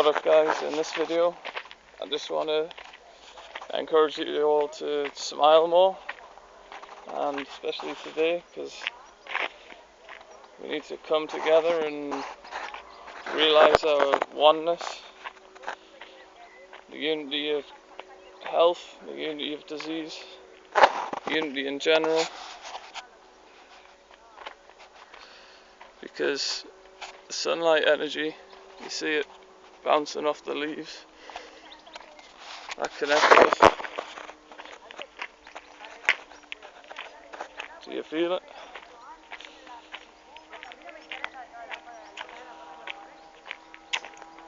up guys, in this video I just want to encourage you all to smile more, and especially today, because we need to come together and realise our oneness, the unity of health, the unity of disease, unity in general, because the sunlight energy, you see it bouncing off the leaves, that connects us. Do you feel it?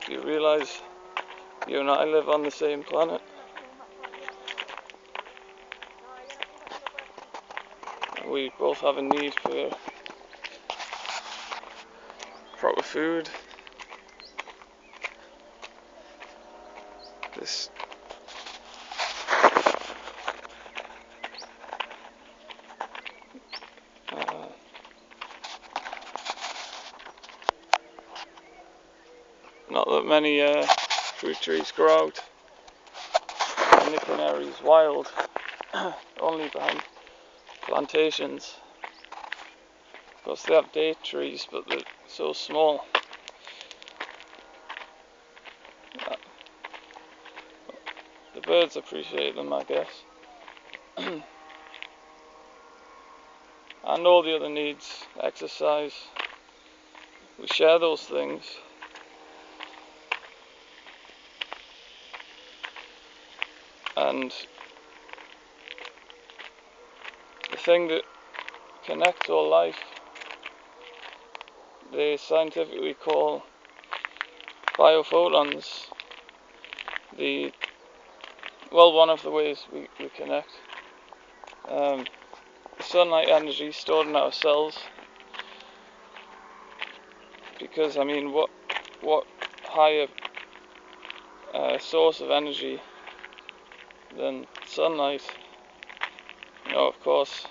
Do you realise you and I live on the same planet? And we both have a need for proper food. This not that many fruit trees grow out in the Canaries wild, only behind plantations. Of course they have date trees, but they're so small. The birds appreciate them, I guess. And all the other needs, exercise, we share those things. And the thing that connects all life, they scientifically call biophotons. One of the ways we connect. The sunlight energy stored in our cells, because I mean, what higher source of energy than sunlight? You know, of course,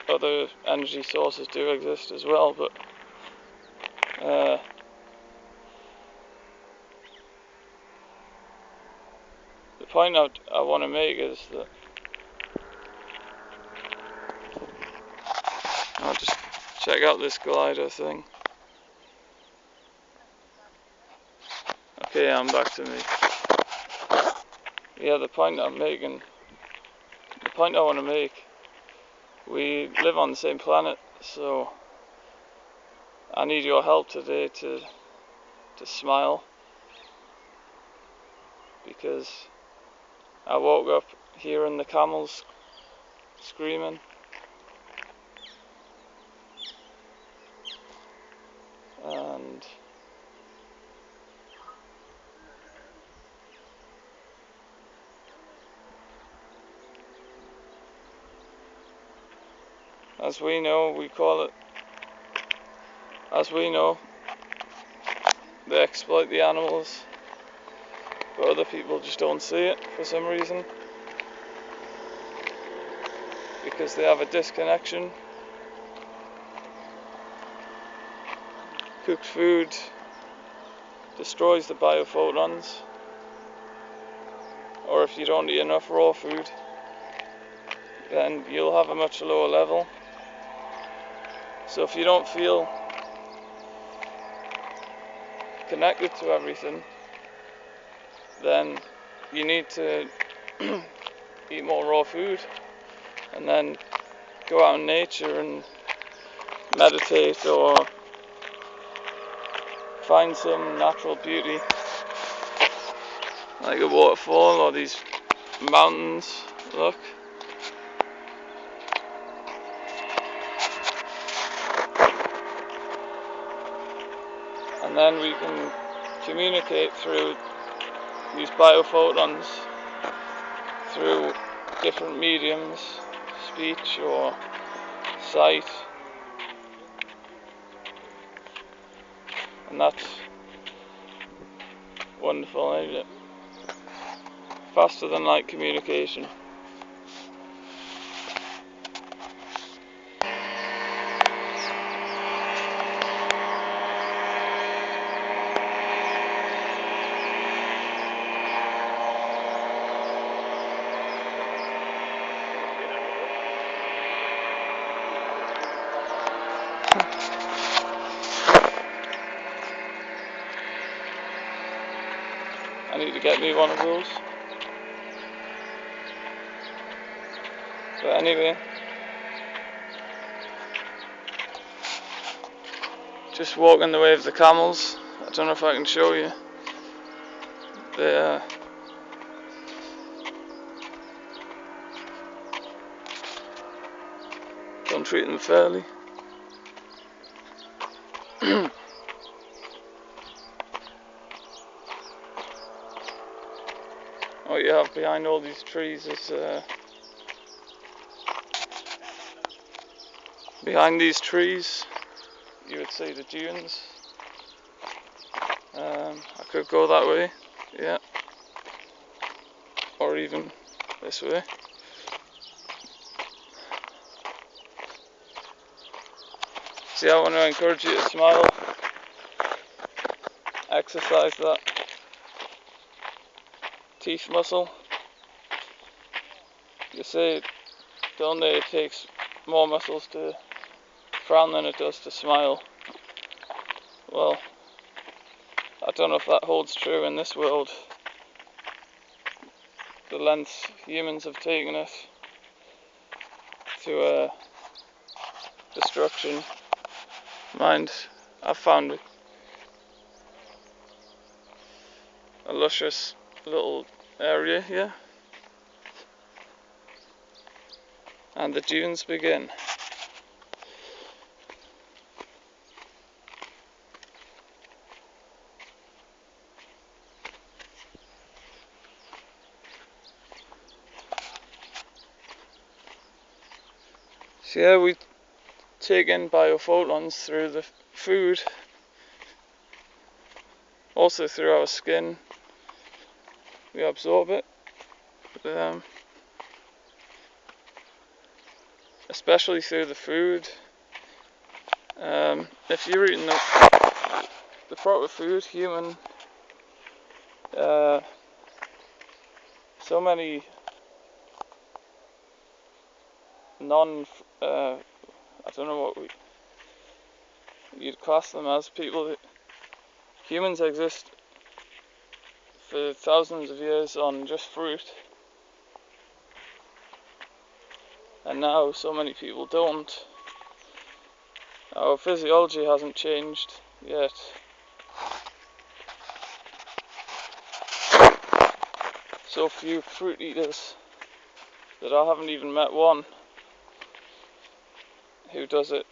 other energy sources do exist as well, but the point I want to make is that I'll just check out this glider thing. Okay, I'm back to me. Yeah, the point I want to make, we live on the same planet, so I need your help today to smile, because I woke up hearing the camels screaming, and as we know, they exploit the animals, but other people just don't see it for some reason, because they have a disconnection. Cooked food destroys the biophotons, or if you don't eat enough raw food, then you'll have a much lower level. So if you don't feel connected to everything, then you need to eat more raw food, and then go out in nature and meditate, or find some natural beauty, like a waterfall or these mountains. Look. And then we can communicate through these biophotons, through different mediums, speech or sight. And that's wonderful, isn't it? Faster than light communication. I need to get me one of those. But anyway, just walking the way of the camels. I don't know if I can show you. They don't treat them fairly. What you have behind all these trees is behind these trees you would see the dunes. I could go that way, yeah, or even this way. See, I want to encourage you to smile, exercise that teeth muscle. You say, don't they, it takes more muscles to frown than it does to smile. Well, I don't know if that holds true in this world. The lengths humans have taken it to destruction. Mind, I've found a luscious little area here, and the dunes begin. So yeah, we take in biophotons through the food, also through our skin. We absorb it, especially through the food. If you're eating the proper food, human, so many I don't know what you'd class them as. Humans exist for thousands of years on just fruit, and now so many people don't. Our physiology hasn't changed yet. So few fruit eaters that I haven't even met one who does it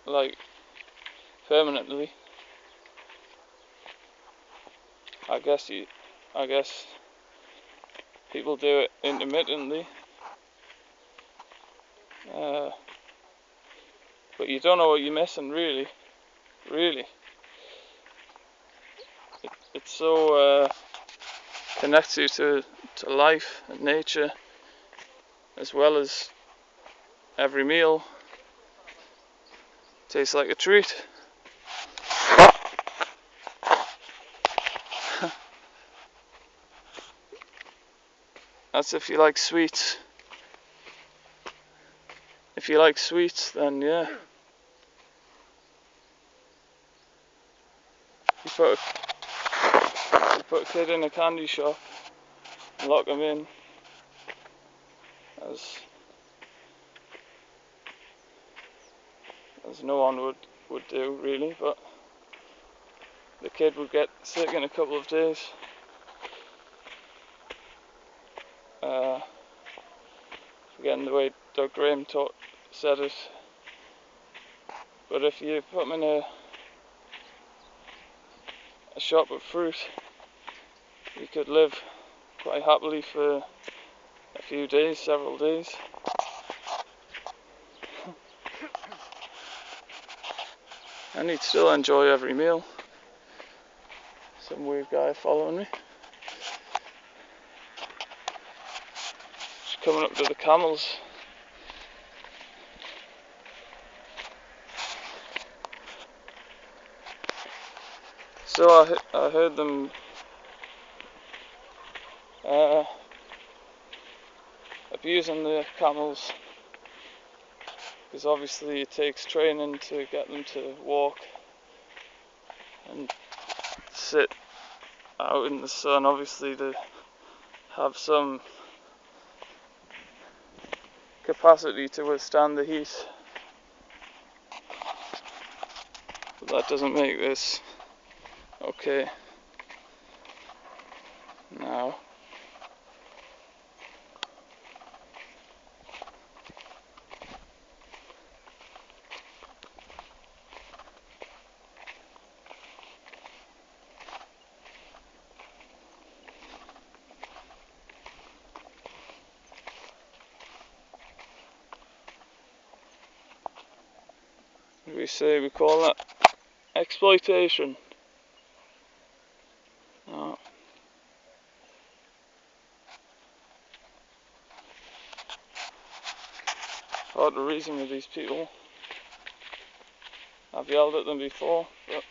like permanently. I guess people do it intermittently, but you don't know what you're missing, really. It so connects you to life and nature, as well as every meal tastes like a treat. That's if you like sweets. If you like sweets, then yeah. You put a kid in a candy shop and lock them in, as no one would do, really, but the kid would get sick in a couple of days. Forgetting the way Doug Graham said it. But if you put them in a shop of fruit, you could live quite happily for a few days, several days. And you'd still enjoy every meal. Some weird guy following me. Just coming up to the camels. So I heard them abusing the camels, because obviously it takes training to get them to walk and sit out in the sun, obviously, to have some capacity to withstand the heat. But that doesn't make this okay. Now, we call that exploitation. No. Hard to reason with these people. I've yelled at them before, but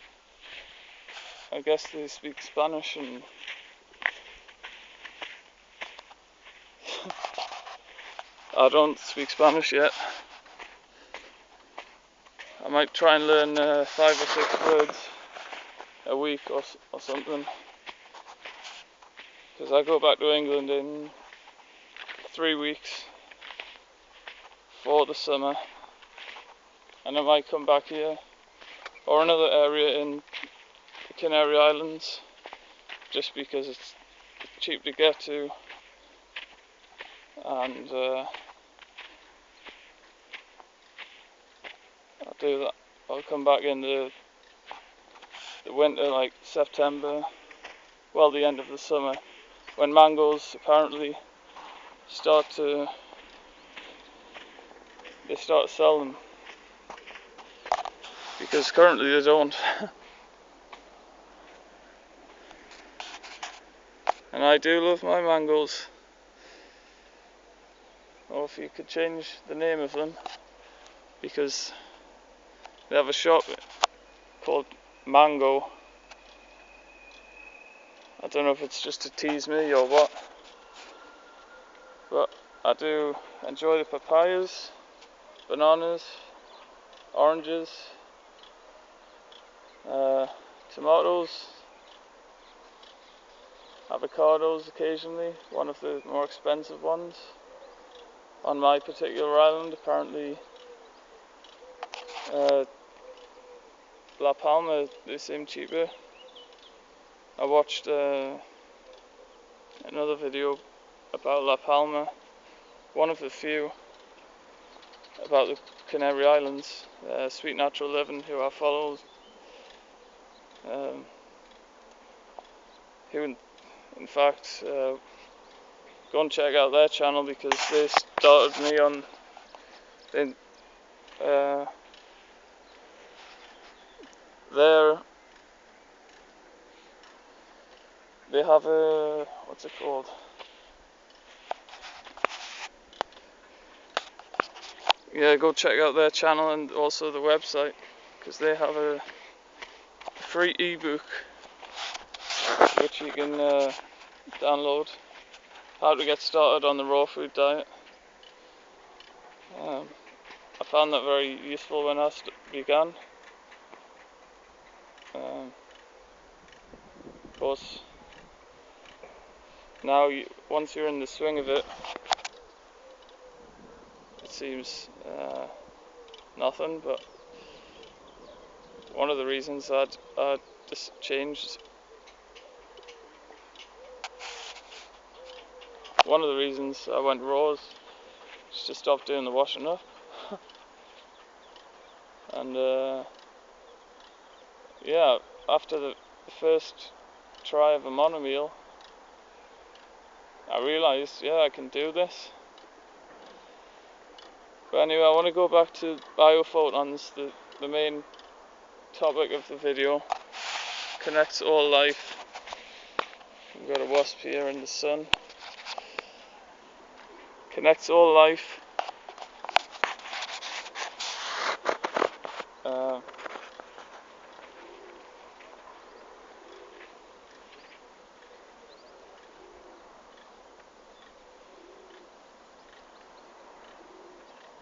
I guess they speak Spanish, and I don't speak Spanish yet. I might try and learn 5 or 6 words a week or something, because I go back to England in 3 weeks for the summer, and I might come back here or another area in the Canary Islands, just because it's cheap to get to, and I'll do that. I'll come back in the winter, like September, well, the end of the summer, when mangoes apparently start to sell them, because currently they don't. And I do love my mangoes. Or if you could change the name of them, because they have a shop called Mango. I don't know if it's just to tease me or what, but I do enjoy the papayas, bananas, oranges, tomatoes, avocados occasionally, one of the more expensive ones on my particular island. Apparently La Palma, they seem cheaper. I watched another video about La Palma, one of the few about the Canary Islands, Sweet Natural Living, who I follow, who in fact, go and check out their channel, because they started me on they have a, what's it called? Yeah, go check out their channel and also the website, because they have a free ebook which you can download, how to get started on the raw food diet. I found that very useful when I began. Of course, now once you're in the swing of it, it seems nothing. But one of the reasons I just changed, one of the reasons I went raw is just to stop doing the washing up. And yeah, after the first try of a monomeal, I realised, yeah, I can do this. But anyway, I want to go back to biophotons, the main topic of the video. Connects all life. We've got a wasp here in the sun. Connects all life.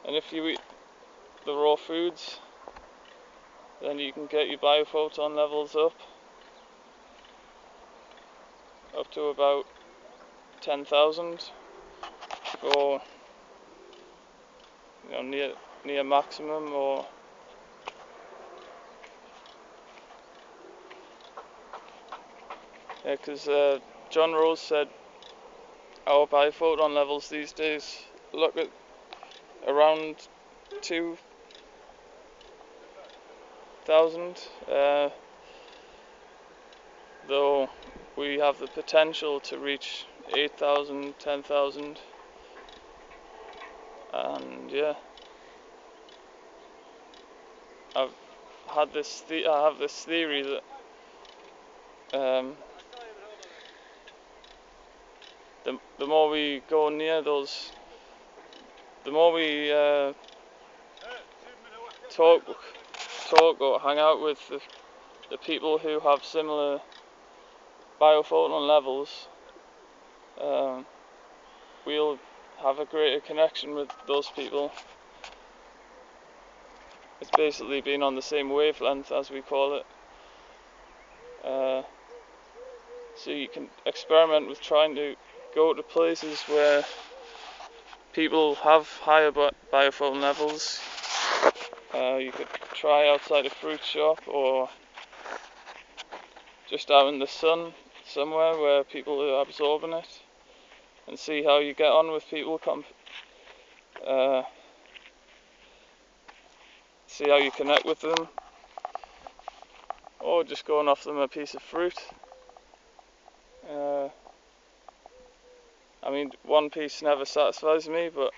And if you eat the raw foods, then you can get your biophoton levels up. up to about 10,000 or near maximum, or yeah, because John Rose said our biophoton levels these days look at around 2,000, though we have the potential to reach 8,000, 10,000, and yeah, I have this theory that the more we go near those, the more we talk or hang out with the people who have similar biophoton levels, we'll have a greater connection with those people. It's basically being on the same wavelength, as we call it. So you can experiment with trying to go to places where people have higher biophoton levels. You could try outside a fruit shop, or just out in the sun somewhere where people are absorbing it, and see how you get on with people. See how you connect with them, or just go and offer them a piece of fruit. I mean, one piece never satisfies me, but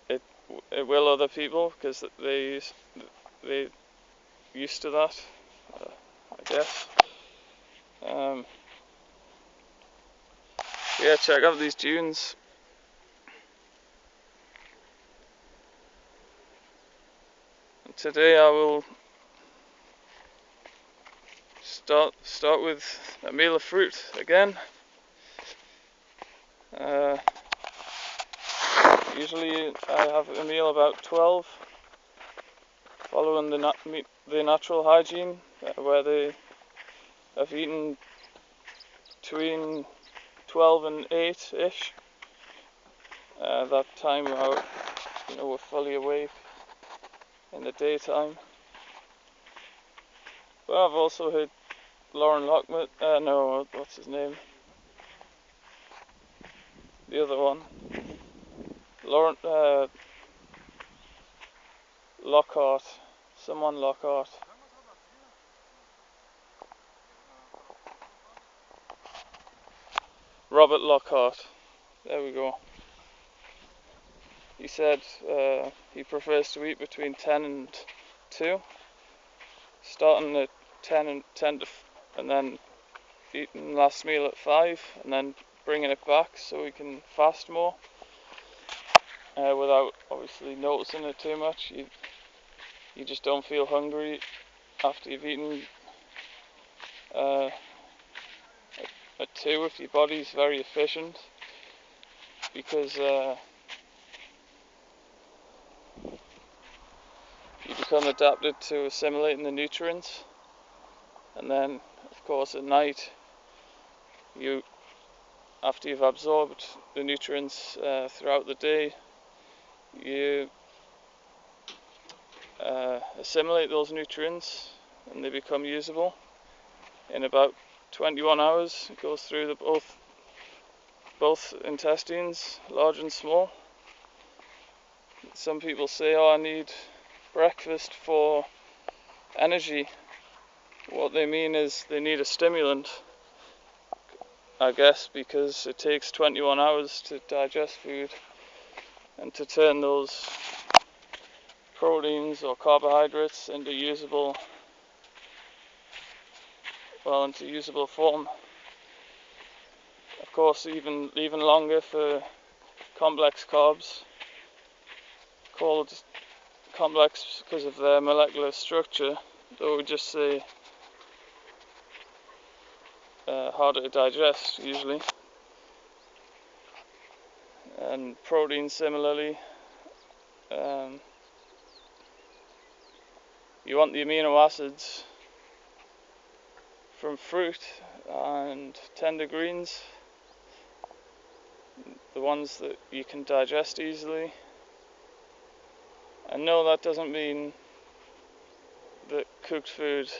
it will other people, because they used to that, I guess. Yeah, check out these dunes. And today I will start with a meal of fruit again. Usually I have a meal about 12, following the natural hygiene, where they have eaten between 12 and 8-ish. That time we're fully awake in the daytime. But I've also heard Lauren Lockwood, no, what's his name? The other one. Lauren, Lockhart. Someone Lockhart. Robert Lockhart. There we go. He said he prefers to eat between 10 and 2, starting at 10 and then eating last meal at 5, and then bringing it back so we can fast more, without obviously noticing it too much. You just don't feel hungry after you've eaten at 2 if your body's very efficient, because you become adapted to assimilating the nutrients, and then of course at night, after you've absorbed the nutrients throughout the day, you assimilate those nutrients and they become usable in about 21 hours. It goes through both intestines, large and small. Some people say, I need breakfast for energy. What they mean is they need a stimulant, I guess, because it takes 21 hours to digest food and to turn those proteins or carbohydrates into usable form. Of course, even longer for complex carbs, called complex because of their molecular structure, though we just say harder to digest usually. And protein similarly. You want the amino acids from fruit, and tender greens, the ones that you can digest easily. And no, that doesn't mean that cooked food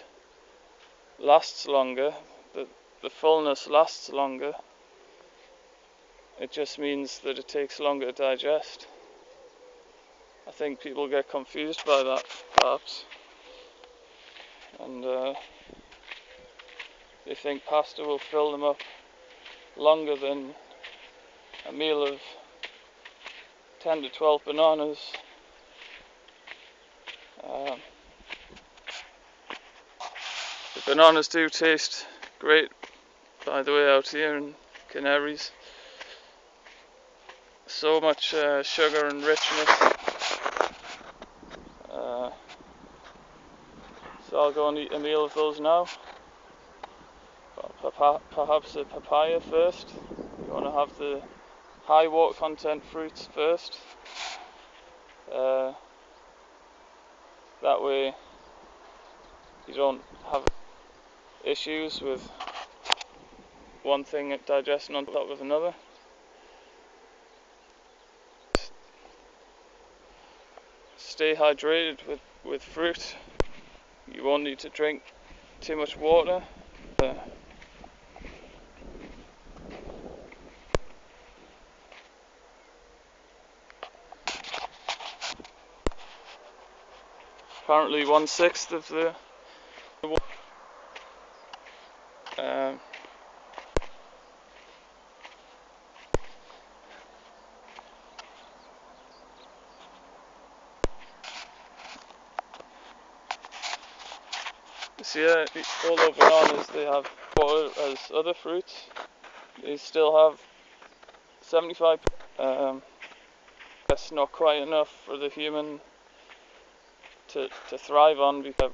lasts longer, that the fullness lasts longer. It just means that it takes longer to digest. I think people get confused by that, perhaps, and they think pasta will fill them up longer than a meal of 10 to 12 bananas. The bananas do taste great, by the way, out here in Canaries. So much sugar and richness. So I'll go and eat a meal of those now. Perhaps a papaya first. You want to have the high water content fruits first. That way you don't have issues with one thing digesting on top of another. Stay hydrated with fruit. You won't need to drink too much water. Apparently 1/6 of the see, although bananas they have water as other fruits, they still have 75. That's not quite enough for the human to thrive on, because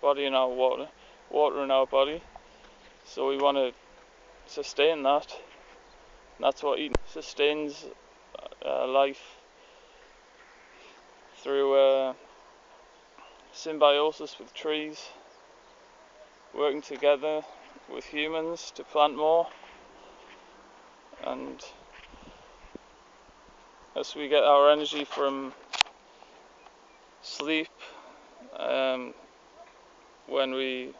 body in our water in our body. So we want to sustain that. And that's what eating sustains life, through symbiosis with trees, working together with humans to plant more. And as we get our energy from sleep, when we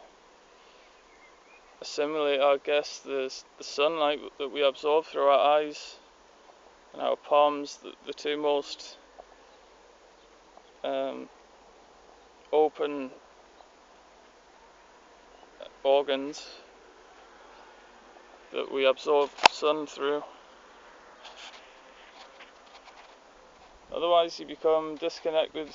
assimilate, I guess, the sunlight that we absorb through our eyes and our palms, the two most open organs that we absorb sun through. Otherwise you become disconnected.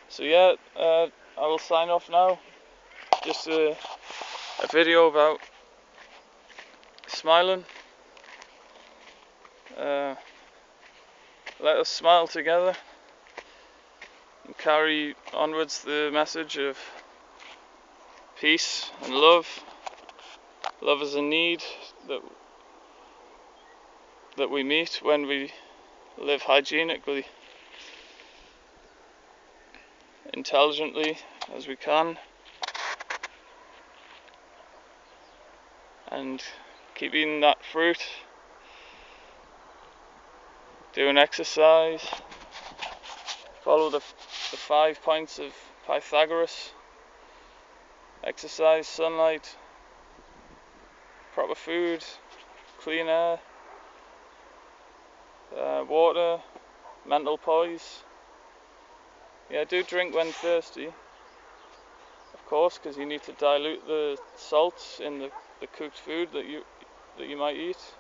So yeah, I will sign off now. Just a video about smiling. Let us smile together and carry onwards the message of peace and love. Love is a need that we meet when we live hygienically, intelligently as we can, and keep eating that fruit, doing exercise, follow the 5 points of Pythagoras: exercise, sunlight, proper food, clean air, water, mental poise. Yeah, do drink when thirsty, of course, because you need to dilute the salts in the cooked food that you might eat.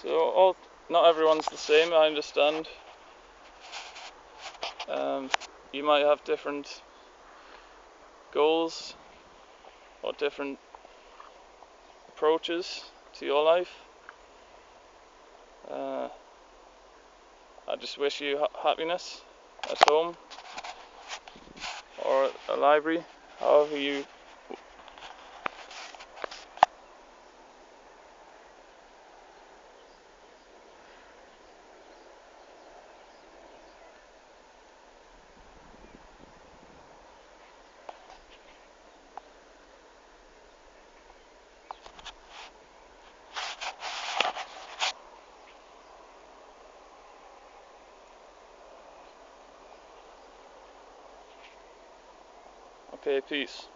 So not everyone's the same, I understand. You might have different goals or different approaches to your life. I just wish you happiness at home, or a library, however you. Okay, peace.